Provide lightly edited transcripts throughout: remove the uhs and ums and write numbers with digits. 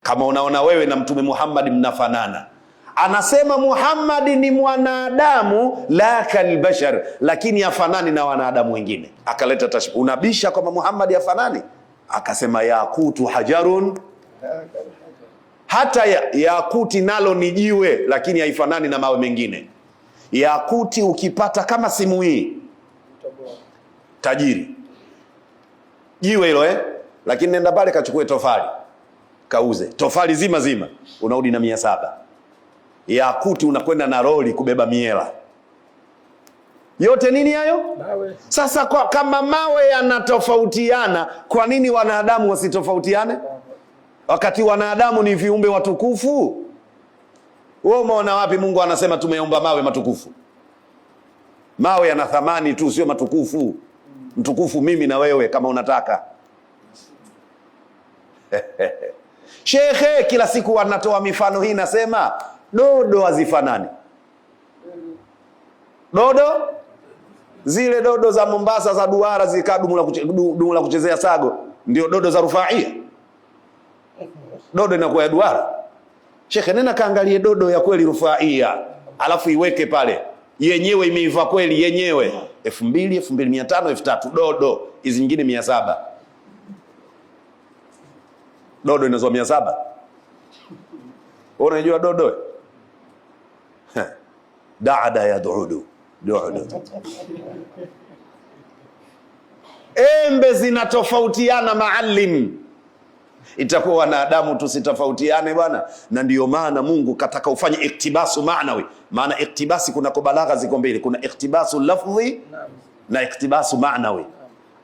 Kama unaona wewe na Mtume Muhammad mnafanana, anasema Muhammad ni mwanadamu la kalbashar, lakini hafanani na wanadamu wengine. Akaleta tashbih, unabisha kwamba Muhammad hafanani? Akasema yakutu hajarun, hata yakuti nalo ni jiwe, lakini haifanani na mawe mengine. Yakuti ukipata kama simu hii, tajiri, jiwe hilo lakini nenda pale kachukue tofali kauze, tofali zima zima unarudi na 700. Yakuti unakwenda na roli kubeba miela yote. Nini hayo? Mawe. Sasa kama mawe yanatofautiana, kwa nini wanadamu wasitofautiane wakati wanadamu ni viumbe watukufu? Wewe umeona wapi Mungu anasema tumeumba mawe matukufu? Mawe yana thamani tu, sio matukufu. Mtukufu mimi na wewe kama unataka. Shekhe kila siku wanatoa mifano hii, nasema dodo hazifanani. Dodo zile dodo za Mombasa za duara zika dumu la kuchezea sago, ndio dodo za Rufaia. Dodo inakuwa ya duara. Shekhe, nena kaangalie dodo ya kweli Rufaia, alafu iweke pale yenyewe imeiva kweli yenyewe, 2000, 2500, 3000 dodo. Hizi nyingine 700. Dodo inazoa 700. Unajua dodo? Daada ya duudu. Embe zinatofautiana maalim. Itakuwa wanadamu tusitofautiane bwana. Na ndiyo maana Mungu kataka ufanye iktibasu maanawi. Maana iktibasi kuna kubalagha ziko mbili. Kuna iktibasu lafzi na iktibasu maanawi.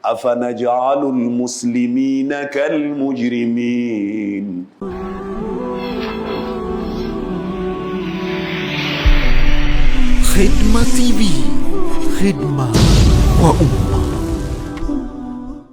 Afanajalul muslimina kalmujrimin. Khidma TV, khidma wa umma.